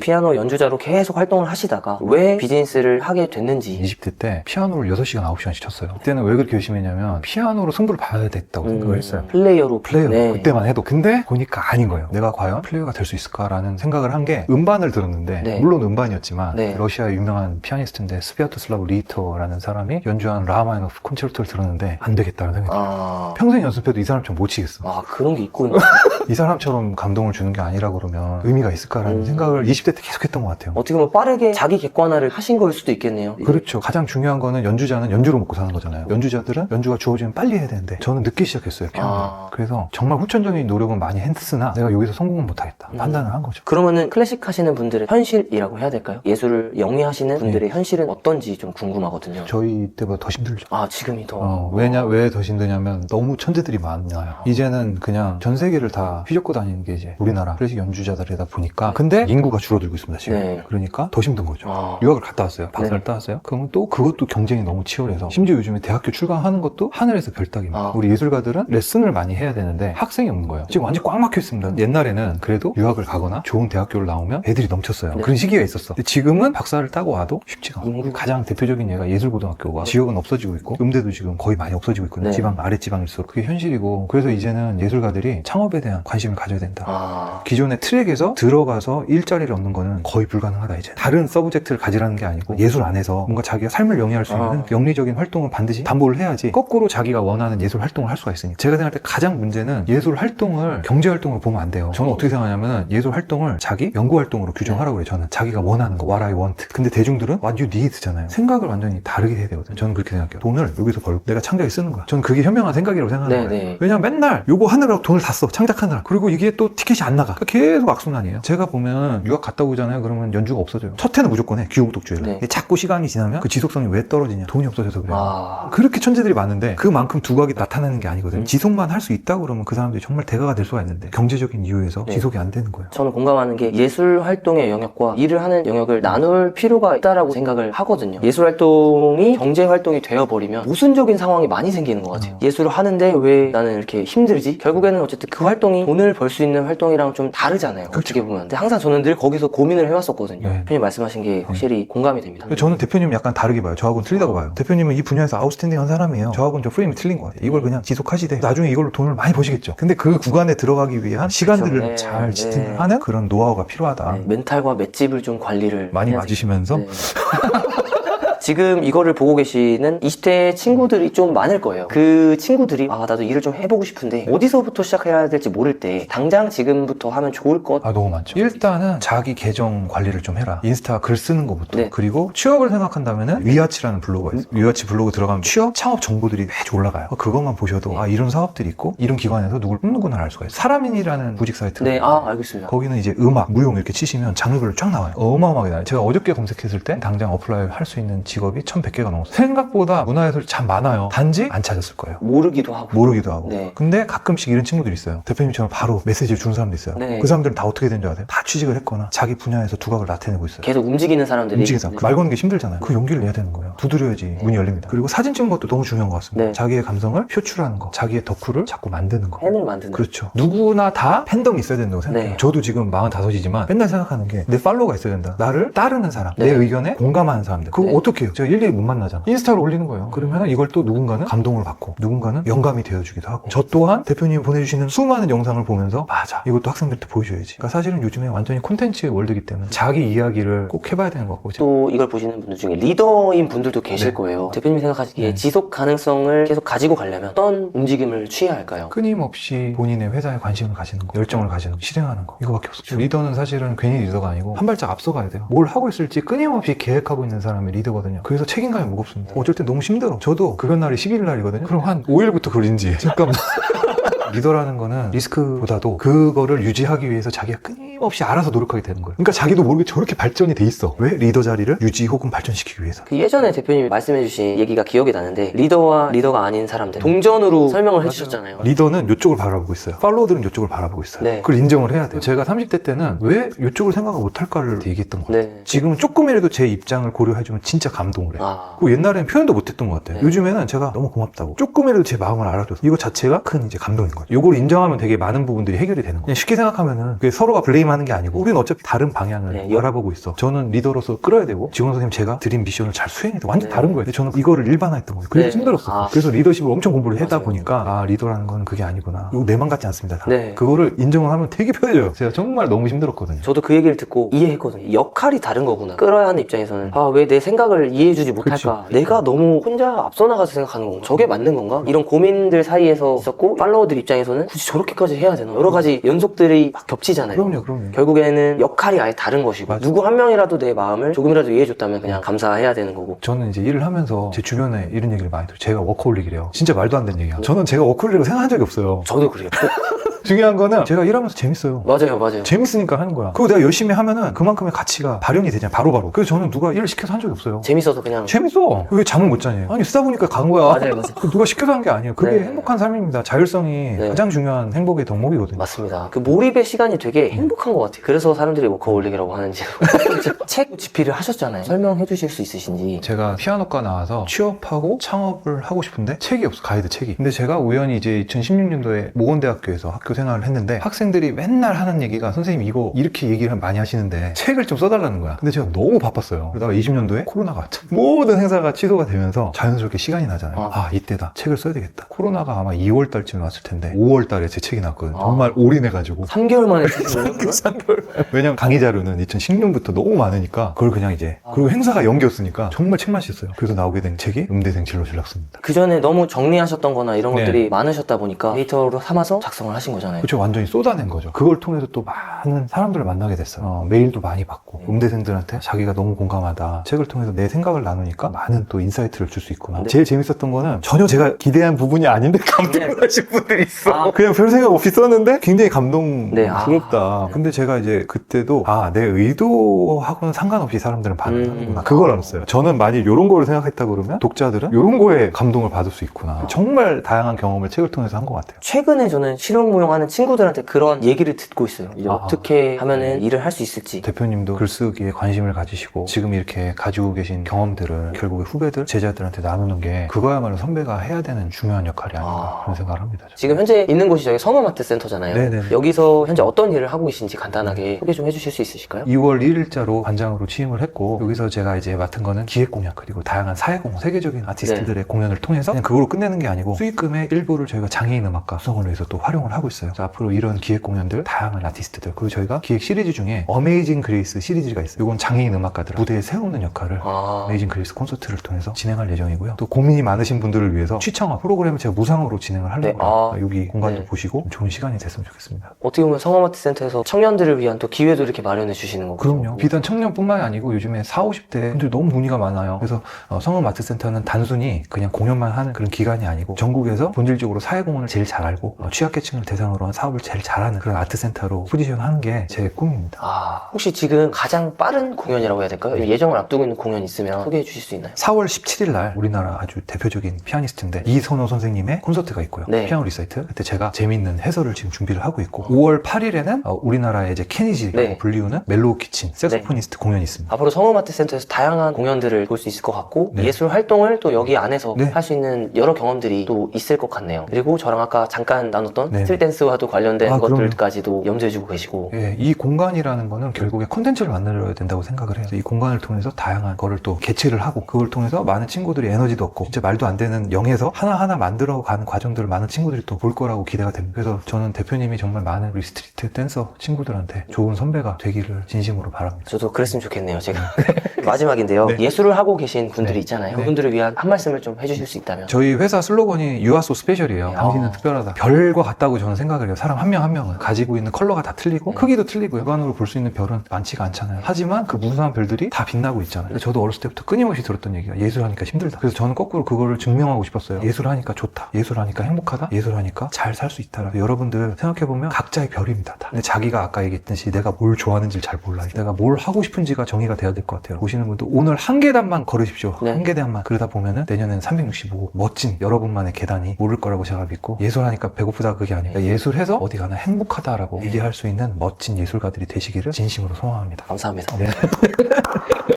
피아노 연주자로 계속 활동을 하시다가 왜 비즈니스를 하게 됐는지. 20대 때 피아노를 6시간, 9시간씩 쳤어요. 그때는 왜 그렇게 열심히 했냐면 피아노로 승부를 봐야 됐다고 생각을 했어요. 플레이어로. 플레이어 네. 그때만 해도. 근데 보니까 아닌 거예요. 내가 과연 플레이어가 될 수 있을까라는 생각을 한 게 음반을 들었는데 네. 물론 음반이었지만 네. 러시아의 유명한 피아니스트인데 스비아토슬라브 리히터라는 사람이 연주한 라마니노프 콘체르토를 들었는데 안 되겠다는 생각이 들어요. 평생 연습해도 이 사람처럼 못 치겠어. 그런 게 있군요. 이 사람처럼 감동을 주는 게 아니라 그러면 의미가 있을까라는 생각을 20대 때 계속 했던 것 같아요. 어떻게 보면 빠르게 자기 객관화를 하신 거일 수도 있겠네요. 그렇죠. 가장 중요한 거는 연주자는 연주로 먹고 사는 거잖아요. 연주자들은 연주가 주어지면 빨리 해야 되는데 저는 늦게 시작했어요, 피아노. 그래서 정말 후천적인 노력은 많이 했으나 내가 여기서 성공은 못하겠다 판단을 한 거죠. 그러면은 클래식 하시는 분들의 현실이라고 해야 될까요? 예술을 영위하시는 분들의 현실은 어떤지 좀 궁금하거든요. 저희 때보다 더 힘들죠. 지금이 더. 왜 더 힘드냐면 너무 천재들이 많아요. 이제는 그냥 전 세계를 다 휘젓고 다니는 게 이제 우리나라 클래식 연주자들이다 보니까. 근데 인구가 줄어들고 있습니다, 지금. 네. 그러니까 더 힘든 거죠. 유학을 갔다 왔어요. 박사를 따왔어요. 그러면 또 그것도 경쟁이 너무 치열해서 심지어 요즘에 대학교 출강하는 것도 하늘에서 별따기입니다. 우리 예술가들은 레슨을 많이 해야 되는데 학생이 없는 거예요. 지금 완전 꽉 막혀 있습니다. 옛날에는 그래도 유학을 가거나 좋은 대학교를 나오면 애들이 넘쳤어요. 그런 시기가 있었어. 근데 지금은 박사를 따고 와도 쉽지가 않아요. 가장 대표적인 예가 예술고등학교가 지역은 없어지고 있고 음대도 지금 거의 많이 없어지고 있거든요. 지방, 아랫지방일수록. 그게 현실이고 그래서 이제는 예술가들이 창업에 대한 관심을 가져야 된다. 기존의 트랙에서 들어가서 일자리를 얻는 거는 거의 불가능하다 이제. 다른 서브젝트를 가지라는 게 아니고 예술 안에서 뭔가 자기가 삶을 영위할 수 있는 영리적인 활동은 반드시 담보를 해야지 거꾸로 자기가 원하는 예술 활동을 할 수가 있으니까. 제가 생각할 때 가장 문제는 예술 활동을 경제 활동으로 보면 안 돼요. 저는 어떻게 생각하냐면 예술 활동을 자기 연구 활동으로 규정하라고 그래요. 저는 자기가 원하는 거 what I want. 근데 대중들은 what you need잖아요. 생각을 완전히 다르게 해야 되거든요. 저는 그렇게 생각해요. 돈을 여기서 벌고 내가 창작에 쓰는 거야. 저는 그게 현명한 생각이라고 생각하는 거예요. 왜냐면 맨날 요거 하느라고 돈을 다 써. 창작하느라. 그리고 이게 또 티켓이 안 나가. 계속 악순환이에요. 제가 보면 유학 갔다 오잖아요. 그러면 연주가 없어져요. 첫 해는 무조건 해. 귀국독주의를. 자꾸 시간이 지나면 그 지속성이 왜 떨어지냐. 돈이 없어져서 그래요. 그렇게 천재들이 많은데 그만큼 두각이 나타나는 게 아니거든요. 지속만 할 수 있다고 그러면 그 사람들이 정말 대가가 될 수가 있는데 경제적인 이유에서 지속이 안 되는 거예요. 저는 공감하는 게 예술 활동의 영역과 일을 하는 영역을 나눌 필요가 있다라고 생각을 하거든요. 예술 활동이 경제 활동이 되어버리면 모순적인 상황이 많이 생기는 것 같아요. 예술을 하는데 왜 나는 이렇게 힘들지? 결국에는 어쨌든 그 활동이 돈을 벌 수 있는 활동이랑 좀 다르잖아요. 어떻게 보면. 근데 항상 저는 늘 거기서 고민을 해왔었거든요. 대표님 말씀하신 게 확실히 공감이 됩니다. 저는 대표님 약간 다르게 봐요. 저하고는 틀리다고 봐요. 대표님은 이 분야에서 아웃스탠딩한 사람이에요. 저하고는 좀 프레임이 틀린 것 같아요. 이걸 그냥 지속하시되 나중에 이걸로 돈을 많이 버시겠죠. 근데 그 구간에 들어가기 위한 시간들을 잘 지탱을 하는 그런 노하우가 필요하다. 멘탈과 맷집을 좀 관리를 많이 맞으시면서 지금 이거를 보고 계시는 20대 친구들이 좀 많을 거예요. 그 친구들이 나도 일을 좀 해보고 싶은데 어디서부터 시작해야 될지 모를 때 당장 지금부터 하면 좋을 것 너무 많죠. 일단은 자기 계정 관리를 좀 해라. 인스타 글 쓰는 것부터. 그리고 취업을 생각한다면은 위아치라는 블로그가 있어요. 위아치 블로그 들어가면 취업, 창업 정보들이 매주 올라가요. 그것만 보셔도 이런 사업들이 있고 이런 기관에서 누굴 뽑는구나 알 수가 있어요. 사람인이라는 부직 사이트가 알겠습니다. 거기는 이제 음악, 무용 이렇게 치시면 장르별로 쫙 나와요. 어마어마하게 나와요. 제가 어저께 검색했을 때 당장 어플라이 할 수 있는 직업이 1100개가 넘었어요. 생각보다 문화예술 참 많아요. 단지 안 찾았을 거예요. 모르기도 하고. 근데 가끔씩 이런 친구들이 있어요. 대표님처럼 바로 메시지를 주는 사람도 있어요. 그 사람들은 다 어떻게 된 줄 아세요? 다 취직을 했거나 자기 분야에서 두각을 나타내고 있어요. 계속 움직이는 사람들이. 말 거는 게 힘들잖아요. 그 용기를 내야 되는 거예요. 두드려야지 문이 열립니다. 그리고 사진 찍는 것도 너무 중요한 것 같습니다. 자기의 감성을 표출하는 거, 자기의 덕후를 자꾸 만드는 거. 팬을 만드는 거. 그렇죠. 누구나 다 팬덤이 있어야 된다고 생각해요. 저도 지금 45이지만 맨날 생각하는 게 내 팔로워가 있어야 된다. 나를 따르는 사람, 내 의견에 공감하는 사람들. 그거 어떻게 해요? 제가 일일이 못 만나잖아. 인스타로 올리는 거예요. 그러면 이걸 또 누군가는 감동을 받고 누군가는 영감이 되어주기도 하고 저 또한 대표님이 보내주시는 수많은 영상을 보면서 맞아, 이것도 학생들한테 보여줘야지. 그러니까 사실은 요즘에 완전히 콘텐츠의 월드이기 때문에 자기 이야기를 꼭 해봐야 되는 것 같고. 또 이걸 보시는 분들 중에 리더인 분들도 계실 거예요. 대표님이 생각하시기에 지속 가능성을 계속 가지고 가려면 어떤 움직임을 취해야 할까요? 끊임없이 본인의 회사에 관심을 가지는 거, 열정을 가지는 거, 실행하는 거, 이거밖에 없어요. 리더는 사실은 괜히 리더가 아니고 한 발짝 앞서가야 돼요. 뭘 하고 있을지 끊임없이 계획하고 있는 사람이 리더거든요. 그래서 책임감이 무겁습니다. 어쩔 때 너무 힘들어. 저도 그런 날이 11일 날이거든요. 그럼 한 5일부터 그걸 인지해. 잠깐만. 리더라는 거는 리스크보다도 그거를 유지하기 위해서 자기가 끊임없이 알아서 노력하게 되는 거예요. 그러니까 자기도 모르게 저렇게 발전이 돼 있어. 왜? 리더 자리를 유지 혹은 발전시키기 위해서. 예전에 대표님이 말씀해주신 얘기가 기억이 나는데 리더와 리더가 아닌 사람들 동전으로 설명을 해주셨잖아요. 리더는 이쪽을 바라보고 있어요. 팔로워들은 이쪽을 바라보고 있어요. 그걸 인정을 해야 돼요. 제가 30대 때는 왜 이쪽을 생각을 못할까를 얘기했던 것 같아요. 지금은 조금이라도 제 입장을 고려해주면 진짜 감동을 해요. 그 옛날에는 표현도 못했던 것 같아요. 요즘에는 제가 너무 고맙다고 조금이라도 제 마음을 알아줘서 이거 자체가 큰 이제 감동인 거예요. 이걸 인정하면 되게 많은 부분들이 해결이 되는 거예요. 그냥 쉽게 생각하면은 서로가 블레임 방심하는 게 아니고 우리는 어차피 다른 방향을 네, 바라보고 있어. 저는 리더로서 끌어야 되고 직원 선생님 제가 드린 미션을 잘 수행해도 완전 네. 다른 거예요. 근데 저는 이거를 일반화했던 거예요. 그래서 네. 힘들었어요. 그래서 리더십을 엄청 공부를 하다 맞아요. 보니까 아 리더라는 건 그게 아니구나. 이거 내 맘 같지 않습니다. 다. 네. 그거를 인정을 하면 되게 편해져요. 제가 정말 너무 힘들었거든요. 저도 그 얘기를 듣고 이해했거든요. 역할이 다른 거구나. 끌어야 하는 입장에서는 아, 왜 내 생각을 이해해주지 못할까? 내가 너무 혼자 앞서 나가서 생각하는 건가? 저게 맞는 건가? 이런 고민들 사이에서 있었고 팔로워들 입장에서는 굳이 저렇게까지 해야 되나? 여러 가지 연속들이 막 겹치잖아요. 그럼요. 결국에는 역할이 아예 다른 것이고 맞아. 누구 한 명이라도 내 마음을 조금이라도 이해해줬다면 그냥 감사해야 되는 거고. 저는 이제 일을 하면서 제 주변에 이런 얘기를 많이 들어요. 제가 워커홀릭이래요. 진짜 말도 안 되는 얘기야. 저는 제가 워커홀릭이라고 생각한 적이 없어요. 저도 그래요. 중요한 거는 제가 일하면서 재밌어요. 맞아요. 재밌으니까 하는 거야. 그거 내가 열심히 하면은 그만큼의 가치가 발현이 되잖아요. 바로바로. 그래서 저는 누가 일을 시켜서 한 적이 없어요. 재밌어서 그냥. 재밌어. 왜 잠을 못 자니? 아니 쓰다 보니까 간 거야. 맞아요. 그 누가 시켜서 한 게 아니에요. 그게 네. 행복한 삶입니다. 자율성이 네. 가장 중요한 행복의 덕목이거든요. 맞습니다. 그 몰입의 시간이 되게 행복한 것 같아요. 그래서 사람들이 워커홀릭이라고 하는지. 책 집필을 하셨잖아요. 설명해 주실 수 있으신지. 제가 피아노과 나와서 취업하고 창업을 하고 싶은데 책이 없어. 가이드 책이. 근데 제가 우연히 이제 2016년도에 모건대학교에서 학교 생활을 했는데 학생들이 맨날 하는 얘기가 선생님 이거 이렇게 얘기를 많이 하시는데 책을 좀 써달라는 거야. 근데 제가 너무 바빴어요. 그러다가 20년도에 코로나가 왔죠. 모든 행사가 취소가 되면서 자연스럽게 시간이 나잖아요. 아 이때다. 책을 써야 되겠다. 코로나가 아마 2월 달쯤에 왔을 텐데 5월 달에 제 책이 나왔거든요. 정말 올인해가지고 3개월 만에 쓰신 거예요? 3개월. 왜냐면 강의 자료는 2016년부터 너무 많으니까 그걸 그냥 이제 그리고 행사가 연기였으니까 정말 책만 썼어요. 그래서 나오게 된 책이 음대생 진로 전략서입니다. 그 전에 너무 정리하셨던 거나 이런 네. 것들이 많으셨다 보니까 데이터로 삼아서 작성을 하신 거잖아요. 그렇죠. 완전히 쏟아낸 거죠. 그걸 통해서 또 많은 사람들을 만나게 됐어요. 메일도 많이 받고 음대생들한테 자기가 너무 공감하다. 책을 통해서 내 생각을 나누니까 많은 또 인사이트를 줄 수 있구나. 네. 제일 재밌었던 거는 전혀 제가 기대한 부분이 아닌데 감동하신 분들이 있어. 아. 그냥 별 생각 없이 썼는데 굉장히 감동스럽다. 네. 근데 제가 이제 그때도 내 의도하고는 상관없이 사람들은 반응하는구나. 그걸 알았어요. 저는 만일 이런 거를 생각했다 그러면 독자들은 이런 거에 감동을 받을 수 있구나. 정말 다양한 경험을 책을 통해서 한 것 같아요. 최근에 저는 실용무용하는 친구들한테 그런 얘기를 듣고 있어요. 이제 아. 어떻게 하면은 일을 할 수 있을지. 대표님도 글쓰기에 관심을 가지시고 지금 이렇게 가지고 계신 경험들을 결국에 후배들, 제자들한테 나누는 게 그거야말로 선배가 해야 되는 중요한 역할이 아닌가 그런 생각을 합니다. 저는. 지금 현재 있는 곳이 저희 성험아트 센터잖아요. 네네. 여기서 현재 어떤 일을 하고 계신지 간단하게 소개 좀 해주실 수 있으실까요? 2월 1일자로 관장으로 취임을 했고 여기서 제가 이제 맡은 거는 기획공약 그리고 다양한 사회공, 세계적인 아티스트들의 공연을 통해서 그냥 그걸로 끝내는 게 아니고 수익금의 일부를 저희가 장애인 음악가 수성을 위해서 또 활용을 하고 있어요. 그래서 앞으로 이런 기획 공연들, 다양한 아티스트들 그리고 저희가 기획 시리즈 중에 어메이징 그레이스 시리즈가 있어요. 이건 장애인 음악가들 무대에 세우는 역할을 어메이징 그레이스 콘서트를 통해서 진행할 예정이고요. 또 고민이 많으신 분들을 위해서 취창업 프로그램을 제가 무상으로 진행을 하려고 해요. 여기 공간도 네. 보시고 좋은 시간이 됐으면 좋겠습니다. 어떻게 보면 성험아트 센터에서 청년들을 위한 또 기회도 이렇게 마련해 주시는 거고. 그럼요. 비단 청년뿐만이 아니고 요즘에 40, 50대 분들 너무 문의가 많아요. 그래서 성험아트센터는 단순히 그냥 공연만 하는 그런 기관이 아니고 전국에서 본질적으로 사회공헌을 제일 잘 알고 취약계층을 대상으로 한 사업을 제일 잘하는 그런 아트센터로 포지션하는 게 제 꿈입니다. 혹시 지금 가장 빠른 공연이라고 해야 될까요? 예정을 앞두고 있는 공연 있으면 소개해 주실 수 있나요? 4월 17일 날 우리나라 아주 대표적인 피아니스트인데 이선호 선생님의 콘서트가 있고요. 네. 피아노 리사이트. 그때 제가 재미있는 해설을 지금 준비를 하고 있고 5월 8일에는 우리나라의 이제 케니지라고 네. 불리우는 멜로우 키친 색소포니스트 공연이 있습니다. 앞으로 성험아트 센터에서 다양한 공연들을 볼 수 있을 것 같고 네. 예술 활동을 또 여기 안에서 네. 할 수 있는 여러 경험들이 또 있을 것 같네요. 그리고 저랑 아까 잠깐 나눴던 네. 스트릿 댄스와도 관련된 그럼요. 것들까지도 염두해주고 계시고 예, 이 공간이라는 거는 결국에 콘텐츠를 만들어야 된다고 생각을 해요. 그래서 이 공간을 통해서 다양한 거를 또 개최를 하고 그걸 통해서 많은 친구들이 에너지도 얻고 진짜 말도 안 되는 0에서 하나하나 만들어가는 과정들을 많은 친구들이 또 볼 거라고 기대가 됩니다. 그래서 저는 대표님이 정말 많은 우리 스트리트 댄서 친구들한테 좋은 선배가 되기를 진심으로 바랍니다. 저도 그랬으면 좋겠네요. 제가 마지막인데요. 네. 예술을 하고 계신 분들이 네. 있잖아요. 네. 그분들을 위한 한 말씀을 좀 해주실 수 있다면. 저희 회사 슬로건이 You are so special이에요. 당신은 특별하다. 별과 같다고 저는 생각을 해요. 사람 한 명 한 명은 가지고 있는 컬러가 다 틀리고 크기도 틀리고 육안으로 볼 수 있는 별은 많지가 않잖아요. 하지만 그 무수한 별들이 다 빛나고 있잖아요. 근데 저도 어렸을 때부터 끊임없이 들었던 얘기가 예술하니까 힘들다. 그래서 저는 거꾸로 그거를 증명하고 싶었어요. 예술하니까 좋다. 예술하니까 행복하다. 예술하니까 잘 살 수 있다. 여러분들 생각해보면 각자의 별입니다. 다. 근데 자기가 아까 얘기했듯이 내가 뭘 좋아하는지를 잘 몰라요. 내가 뭘 하고 싶은지가 정의가 돼야 될 것 같아요. 보시는 분도 오늘 한 계단만 걸으십시오. 네. 한 계단만. 그러다 보면은 내년에는 365 멋진 여러분만의 계단이 오를 거라고 제가 믿고 예술하니까 배고프다 그게 아니에요. 예술해서 어디 가나 행복하다라고 얘기할 수 있는 멋진 예술가들이 되시기를 진심으로 소망합니다. 감사합니다. 네.